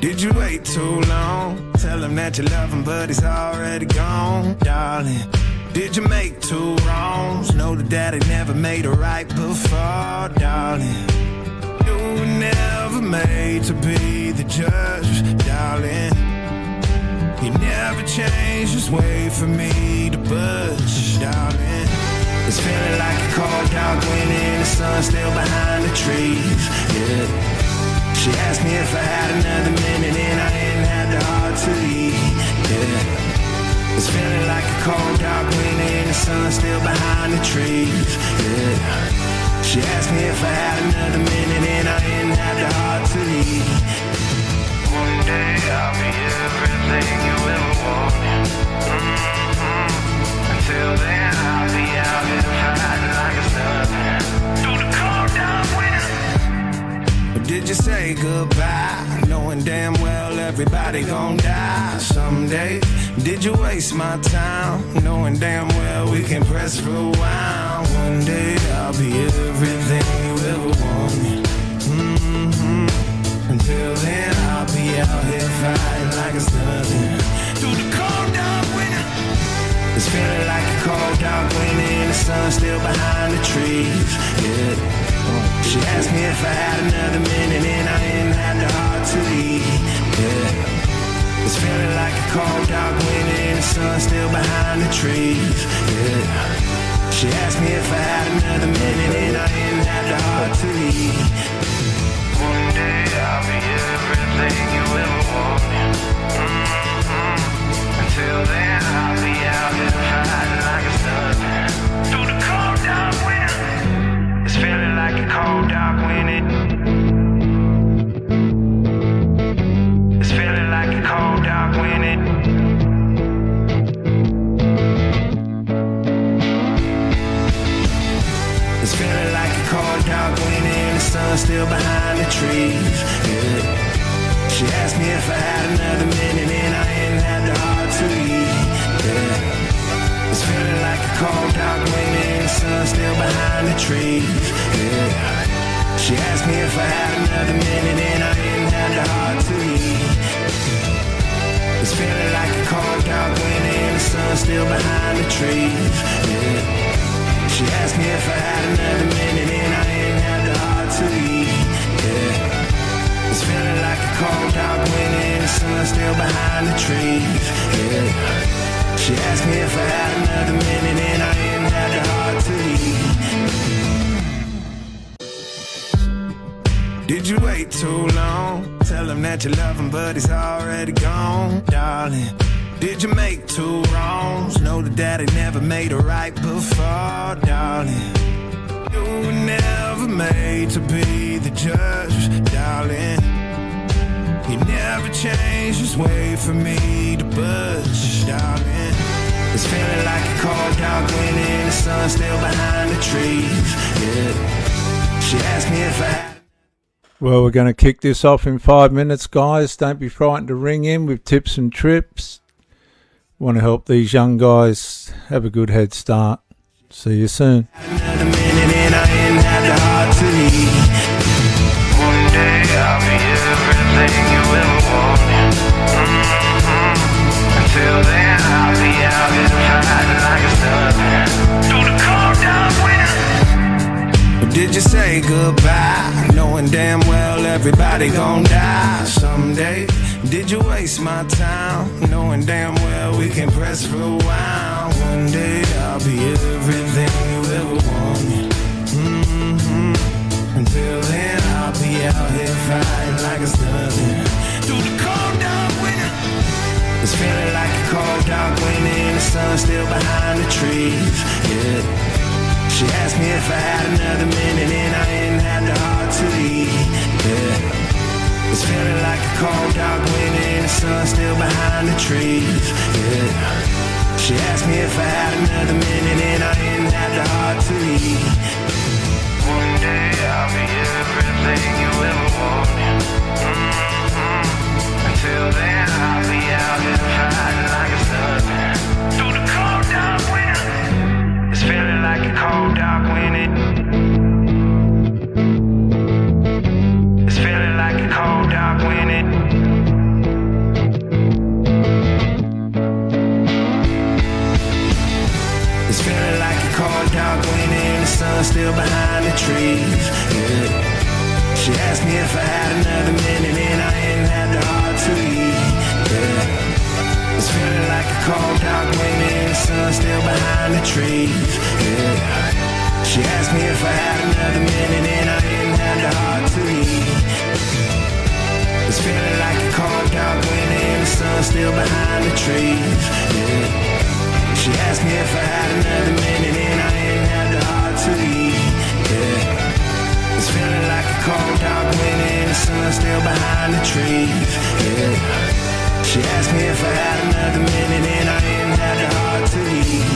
Did you wait too long? Tell him that you love him, but he's already gone, darling. Did you make two wrongs? Know that daddy never made a right before, darling. You were never made to be the judge, darling. He never changed his way for me to budge, darling. It's feeling like a cold dark wind and the sun still behind the trees, yeah. She asked me if I had another minute and I didn't have the heart to leave, yeah. It's feeling like a cold dark wind and the sun still behind the trees, yeah. She asked me if I had another minute and I didn't have the heart to leave. One day I'll be everything you ever wanted. Until then I'll be out here fighting like it's nothing. Through the cold dark winter. Did you say goodbye, knowing damn well everybody gon' die someday? Did you waste my time, knowing damn well we can press rewind? One day I'll be everything you ever wanted. Until then I'll be out here fighting like it's nothing. Through the cold dark winter. It's feeling like a cold dark wind and the sun still behind the trees, yeah. She asked me if I had another minute and I didn't have the heart to leave, yeah. It's feeling like a cold dark wind and the sun still behind the trees, yeah. She asked me if I had another minute and I didn't have the heart to leave. One day I'll be everything you ever wanted. Until then I'll be out here fighting like it's nothing. Through the cold dark winter. It's feeling like a cold dark winter. It's feeling like a cold dark winter. It's feeling like a cold dark winter and the sun still behind the trees, yeah. She asked me if I had another minute and I didn't have the heart to leave, yeah. It's feeling like a cold dark winter and the sun still behind the trees, yeah. She asked me if I had another minute and I didn't have the heart to leave. It's feeling like a cold dark winter and the sun still behind the trees, yeah. She asked me if I had another minute and I didn't have the heart to leave, yeah. It's feeling like a cold dark winter and the sun still behind the trees, yeah. She asked me if I had another minute and I didn't have the heart to leave. Did you wait too long? Tell him that you love him, but he's already gone, darling. Did you make two wrongs? Know that daddy never made a right before, darling. You were never made to be the judge, darling. He never changed his way for me to budge, darling. It's feeling like a cold dark wind and the sun still behind the trees, yeah. She asked me if I had... Well, we're going to kick this off in 5 minutes, guys. Don't be frightened to ring in with tips and trips. Want to help these young guys have a good head start. See you soon. Another minute and I didn't have the heart to leave. One day I'll be everything you ever wanted. Until then I'll be out here fighting like it's nothing. Through the cold dark winter. Did you say goodbye, knowing damn well everybody gon' die someday? Did you waste my time, knowing damn well we can press rewind? One day I'll be everything you ever wanted. Until then I'll be out here fighting like it's nothing. Through the cold dark winter. It's feeling like a cold dark winter and the sun still behind the trees, yeah. She asked me if I had another minute and I didn't have the heart to leave, yeah. It's feeling like a cold dark winter and the sun still behind the trees, yeah. She asked me if I had another minute and I didn't have the heart to leave. One day I'll be everything you ever wanted. Until then I'll be out here fighting like it's nothing. Through the cold dark winter. It's feeling like a cold dark winter. It's feeling like a cold dark winter. still behind the trees. Yeah. She asked me if I had another minute and I ain't had the heart to eat. Yeah. It's feeling like a cold dark wind and the sun still behind the trees. Yeah. She asked me if I had another minute and I ain't had the heart to eat. It's feeling like a cold dark wind and the sun still behind the trees. Yeah. She asked me if I had another minute and I ain't had the heart to eat. Yeah. It's feeling like a cold dark wind and the sun still behind the trees. Yeah. She asked me if I had another minute and I ain't had the heart to eat.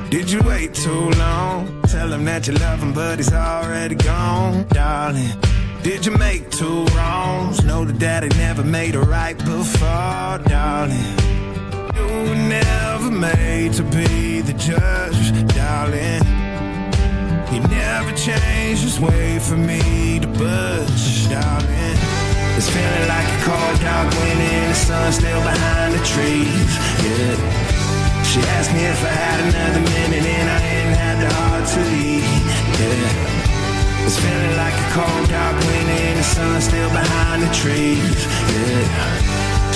Did you wait too long? Tell him that you love him but he's already gone, darling. Did you make two wrongs? Know that daddy never made a right before, darling. You were never made to be the judge, darling. He never changed his way for me to budge, darling. It's feeling like a cold dark wind and the sun still behind the trees, yeah. She asked me if I had another minute and I ain't had the heart to eat, yeah. It's feeling like a cold dark wind and the sun still behind the trees, yeah.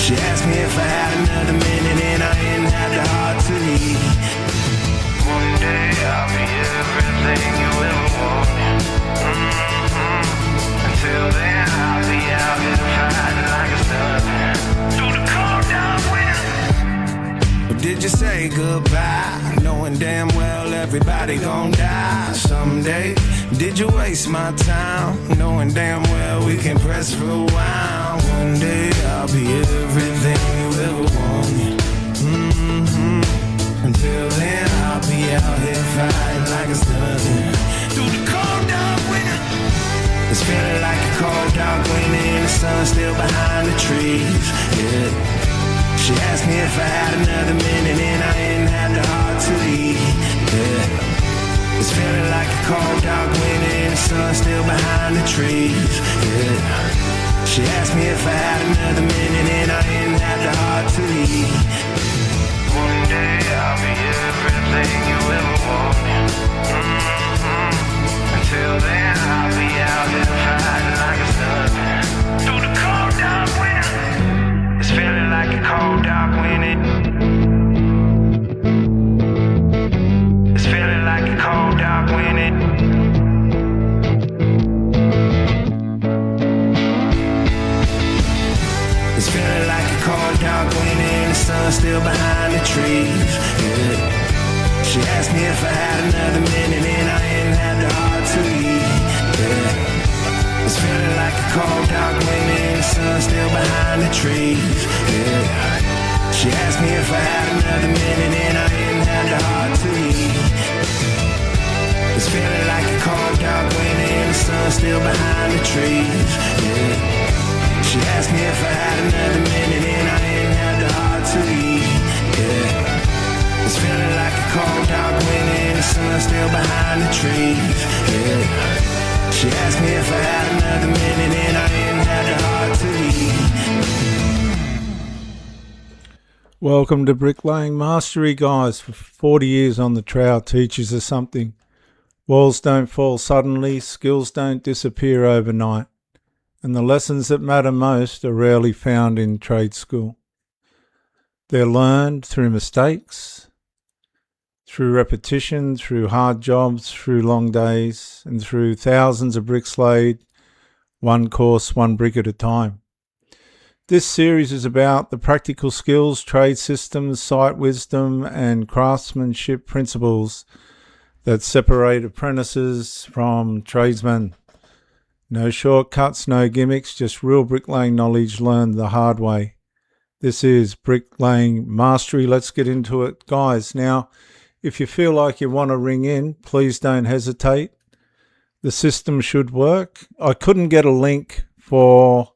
She asked me if I had another minute and I ain't had the heart to eat. One day I'll be everything you ever wanted. Until then I'll be out here fighting like a stubborn through the cold dark wind. Or did you say goodbye, knowing damn well everybody gon' die someday? Did you waste my time, knowing damn well we can press for a while? One day I'll be everything you ever wanted. Until then I'll be out here fighting like a stubborn through the cold dark winter. It's feeling like a cold dark wind and the sun still behind the trees, yeah. She asked me if I had another minute and I ain't had the heart to eat, yeah. It's feeling like a cold dark wind and the sun still behind the trees, yeah. She asked me if I had another minute and I ain't had the heart to eat. One day I'll be everything you ever wanted. Until then I'll be out here fighting like a stubborn through the cold dark winter. It's feeling like a cold dark wind. It's feeling like a cold dark wind. It's feeling like a cold dark wind and the sun still behind the trees, yeah. She asked me if I had another minute and I ain't had the heart to eat, yeah. It's feeling like a cold dark wind and the sun still behind the trees, yeah. She asked me if I had another minute and I ain't had the heart to eat. It's feeling like a cold dark wind and the sun still behind the trees, yeah. She asked me if I had another minute and I ain't had the heart to eat, yeah. It's feeling like a cold dark wind and the sun still behind the trees, yeah. She asked me if I had another minute and I ain't had the heart to eat. Welcome to Bricklaying Mastery, guys. For 40 years on the trowel teaches us something. Walls don't fall suddenly, skills don't disappear overnight, and the lessons that matter most are rarely found in trade school. They're learned through mistakes, through repetition, through hard jobs, through long days, and through thousands of bricks laid, one course, one brick at a time. This series is about the practical skills, trade systems, site wisdom, and craftsmanship principles that separate apprentices from tradesmen. No shortcuts, no gimmicks, just real bricklaying knowledge learned the hard way. This is Bricklaying Mastery. Let's get into it, guys. Now, if you feel like you want to ring in, please don't hesitate. The system should work. I couldn't get a link for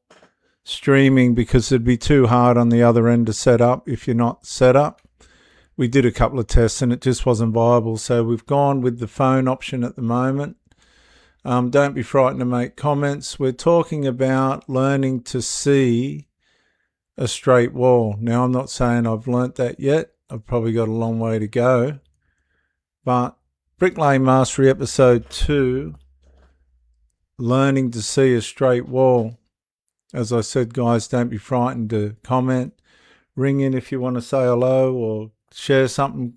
streaming because it'd be too hard on the other end to set up if you're not set up. We did a couple of tests and it just wasn't viable, so we've gone with the phone option at the moment. Don't be frightened to make comments. We're talking about learning to see a straight wall. Now, I'm not saying I've learnt that yet. I've probably got a long way to go. But Bricklaying Mastery episode 2, learning to see a straight wall. As I said, guys, don't be frightened to comment. Ring in if you want to say hello or share something.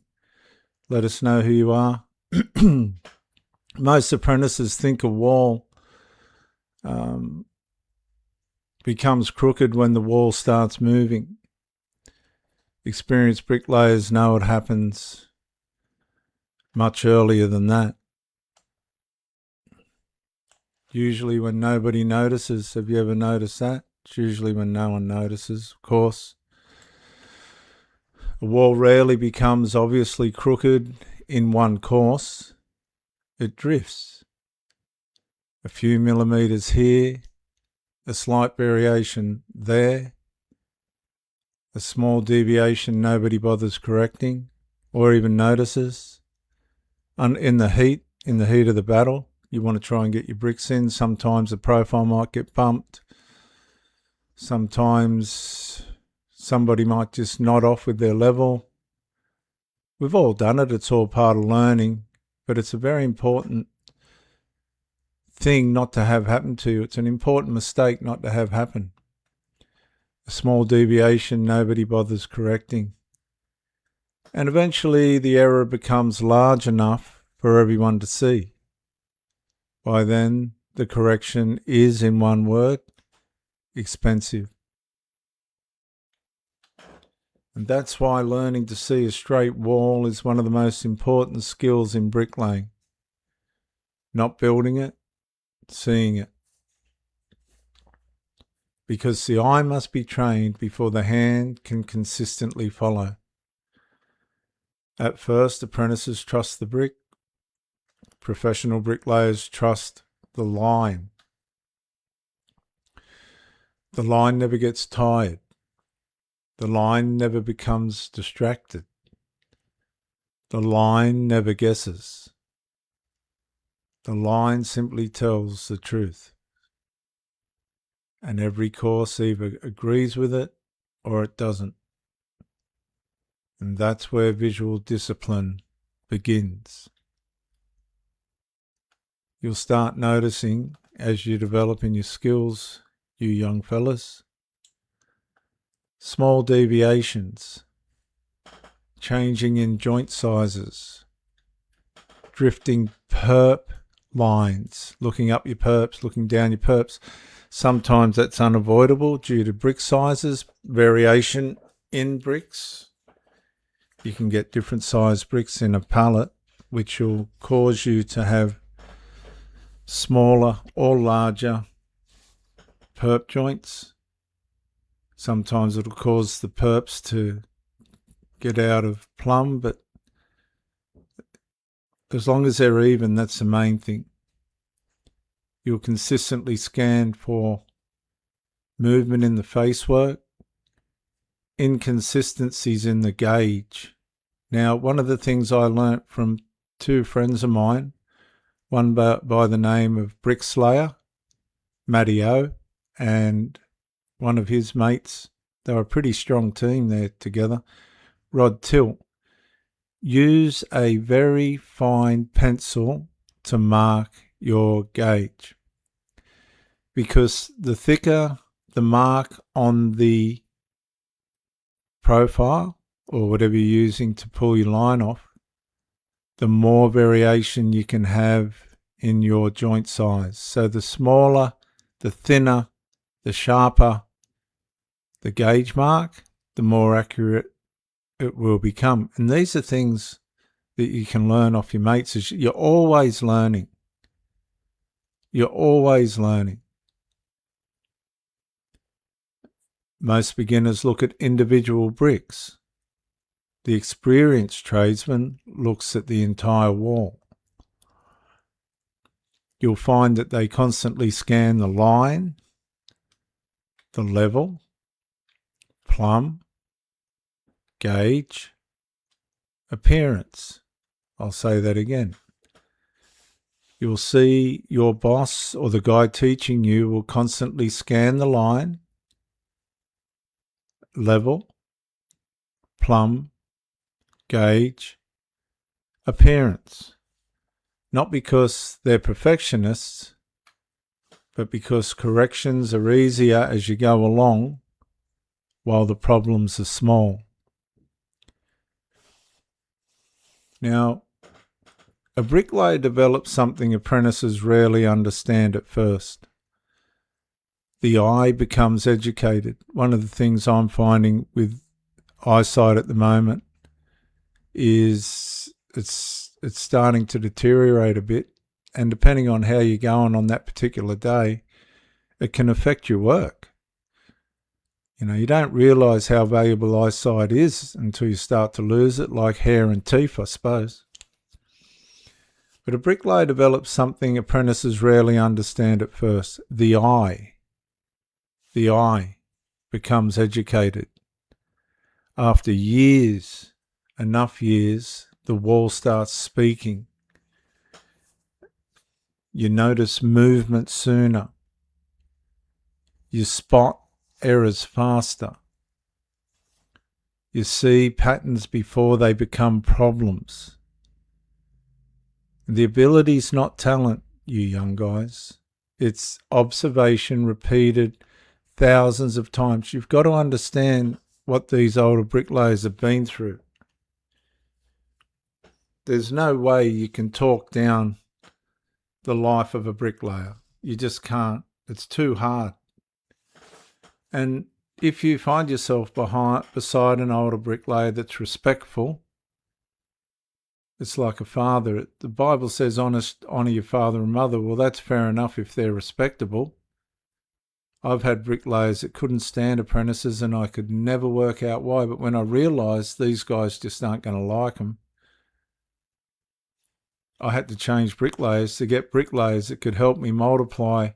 Let us know who you are. Most apprentices think a wall becomes crooked when the wall starts moving. Experienced bricklayers know it happens much earlier than that. Usually when nobody notices. Have you ever noticed that? It's usually when no one notices, of course. A wall rarely becomes obviously crooked in one course. It drifts. A few millimeters here, a slight variation there, a small deviation nobody bothers correcting or even notices. In the heat of the battle, you want to try and get your bricks in. Sometimes the profile might get bumped. Sometimes somebody might just nod off with their level. We've all done it. It's all part of learning, but it's a very important thing not to have happen to you. It's an important mistake not to have happen. A small deviation nobody bothers correcting. And eventually the error becomes large enough for everyone to see. By then, the correction is, in one word, expensive. And that's why learning to see a straight wall is one of the most important skills in bricklaying. Not building it, seeing it. Because the eye must be trained before the hand can consistently follow. At first, apprentices trust the brick. Professional bricklayers trust the line. The line never gets tired. The line never becomes distracted. The line never guesses. The line simply tells the truth. And every course either agrees with it or it doesn't. And that's where visual discipline begins. You'll start noticing as you develop in your skills, you young fellas, small deviations, changing in joint sizes, drifting perp lines, looking up your perps, looking down your perps. Sometimes that's unavoidable due to brick sizes, variation in bricks. You can get different size bricks in a pallet, which will cause you to have smaller or larger perp joints. Sometimes it'll cause the perps to get out of plumb, but as long as they're even, that's the main thing. You'll consistently scan for movement in the facework, inconsistencies in the gauge. Now, one of the things I learnt from two friends of mine, one by the name of Brickslayer, Matty O, and one of his mates, they were a pretty strong team there together, Rod Till. Use a very fine pencil to mark your gauge, because the thicker the mark on the profile or whatever you're using to pull your line off, the more variation you can have in your joint size. So the smaller, the thinner, the sharper the gauge mark, the more accurate it will become. And these are things that you can learn off your mates. You're always learning. You're always learning. Most beginners look at individual bricks. The experienced tradesman looks at the entire wall. You'll find that they constantly scan the line, the level, plumb, gauge, appearance. I'll say that again. You'll see your boss or the guy teaching you will constantly scan the line, level, plumb, gauge, appearance. Not because they're perfectionists, but because corrections are easier as you go along while the problems are small. Now, a bricklayer develops something apprentices rarely understand at first. The eye becomes educated. One of the things I'm finding with eyesight at the moment is it's starting to deteriorate a bit, and depending on how you're going on that particular day, it can affect your work. You know, you don't realise how valuable eyesight is until you start to lose it, like hair and teeth, I suppose. But a bricklayer develops something apprentices rarely understand at first. The eye. The eye becomes educated. After years, enough years, the wall starts speaking. You notice movement sooner. You spot errors faster. You see patterns before they become problems. The ability's not talent, you young guys. It's observation repeated thousands of times. You've got to understand what these older bricklayers have been through. There's no way you can talk down the life of a bricklayer. You just can't. It's too hard. And if you find yourself beside an older bricklayer that's respectful, it's like a father. The Bible says honour your father and mother. Well, that's fair enough if they're respectable. I've had bricklayers that couldn't stand apprentices, and I could never work out why. But when I realised these guys just aren't going to like them, I had to change bricklayers to get bricklayers that could help me multiply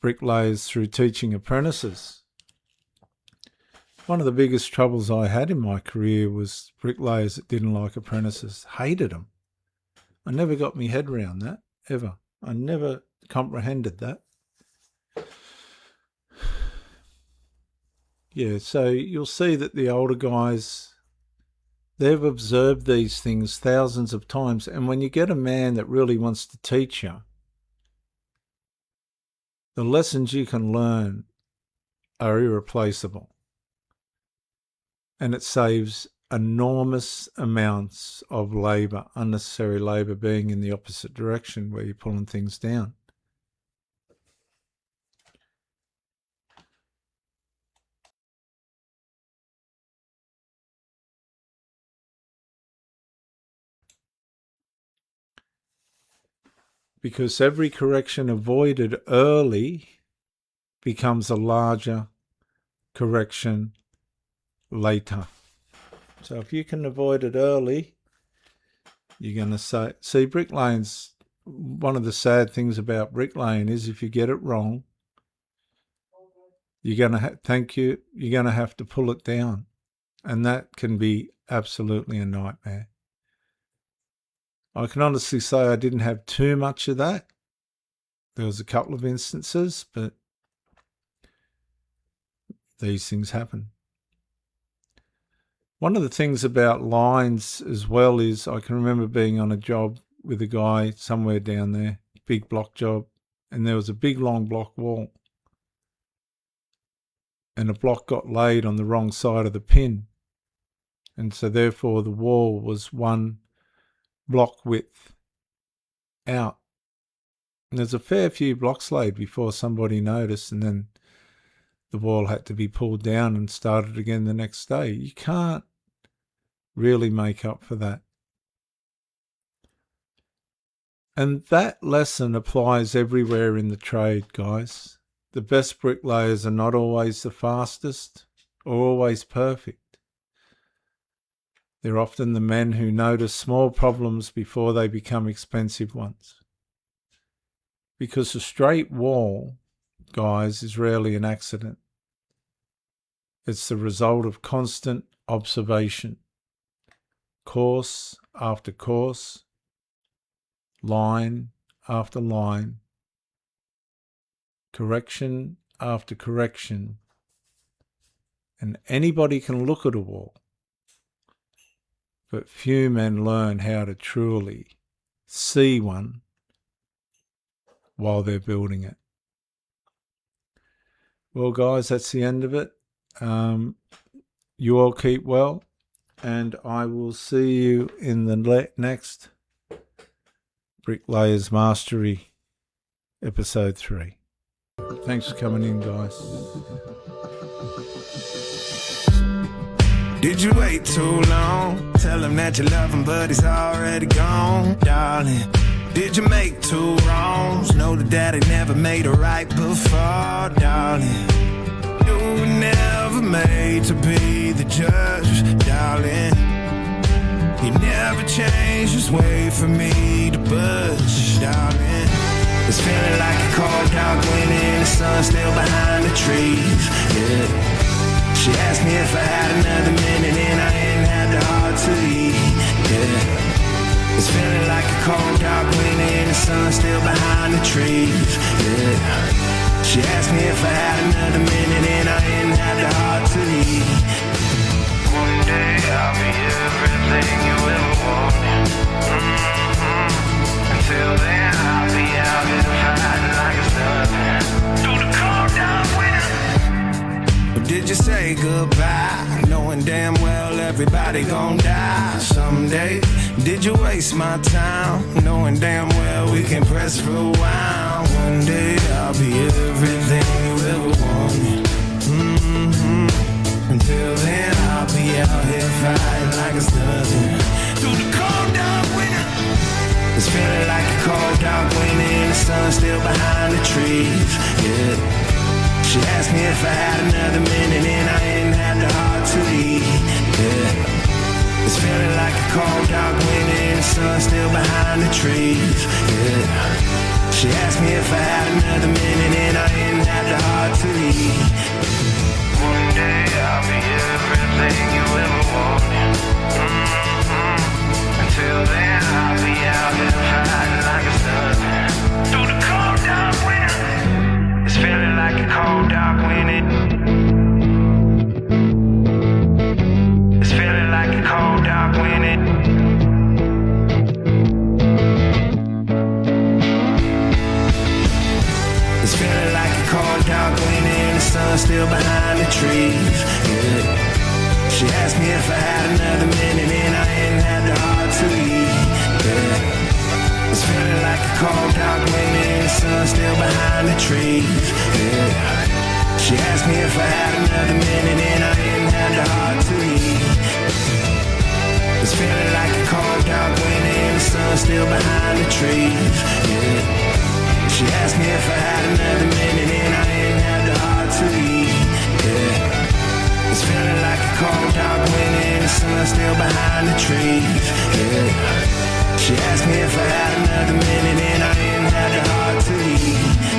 bricklayers through teaching apprentices. One of the biggest troubles I had in my career was bricklayers that didn't like apprentices, hated them. I never got my head around that, ever. I never comprehended that. Yeah, so you'll see that the older guys, they've observed these things thousands of times. And when you get a man that really wants to teach you, the lessons you can learn are irreplaceable. And it saves enormous amounts of labour, unnecessary labour, being in the opposite direction where you're pulling things down. Because every correction avoided early becomes a larger correction later. So if you can avoid it early, you're going to see bricklaying's one of the sad things about bricklaying is if you get it wrong, you're going to you're going to have to pull it down, and that can be absolutely a nightmare. I can honestly say I didn't have too much of that. There was a couple of instances, but these things happen. One of the things about lines as well is I can remember being on a job with a guy somewhere down there, big block job, and there was a big long block wall. And a block got laid on the wrong side of the pin. And so therefore the wall was one block width out. And there's a fair few blocks laid before somebody noticed, and then the wall had to be pulled down and started again the next day. You can't really make up for that. And that lesson applies everywhere in the trade, guys. The best bricklayers are not always the fastest or always perfect. They're often the men who notice small problems before they become expensive ones. Because a straight wall, guys, is rarely an accident. It's the result of constant observation, course after course, line after line, correction after correction, and anybody can look at a wall, but few men learn how to truly see one while they're building it. Well, guys, that's the end of it. You all keep well, and I will see you in the next Bricklaying Mastery episode 3. Thanks for coming in, guys. Did you wait too long? Tell him that you love him, but he's already gone, darling. Did you make 2 wrongs? Know that daddy never made a right before, darling. You were never made to be the judge, darling. He never changed his way for me to budge, darling. It's feeling like a cold dark winter and the sun still behind the trees, yeah. She asked me if I had another minute and I ain't had the heart to eat, yeah. It's feeling like a cold dark winter and the sun still behind the trees, yeah. She asked me if I had another minute and I ain't had the heart to eat. One day I'll be everything you ever wanted. Until then I'll be out here fighting like it's nothing. Through the cold dark winter. Or did you say goodbye, knowing damn well everybody gon' die someday? Did you waste my time, knowing damn well we can press rewind? One day I'll be everything you ever wanted. Until then I'll be out here fighting like it's nothing. Through the cold dark winter. It's feeling like a cold dark winter and the sun still behind the trees, yeah. She asked me if I had another minute and I ain't had the heart to eat, yeah. It's feeling like a cold dark winter and the sun still behind the trees, yeah. She asked me if I had another minute and I ain't had the heart to eat. One day I'll be everything you ever wanted. Until then I'll be out here fighting like it's nothing. Through the cold dark winter. It's feeling like a cold dark winter. It's feeling like a cold dark winter. It's feeling like a cold dark winter and the sun still behind the trees, yeah. She asked me if I had another minute and I ain't had the heart to eat, yeah. It's feeling like a cold dark winter and the sun still behind the trees, yeah. She asked me if I had another minute and I ain't had the heart to eat. It's feeling like a cold dark winter and the sun still behind the trees, yeah. She asked me if I had another minute and I ain't had the heart to eat, yeah. It's feeling like a cold dark winter and the sun still behind the trees, yeah. She asked me if I had another minute and I ain't had the heart to eat.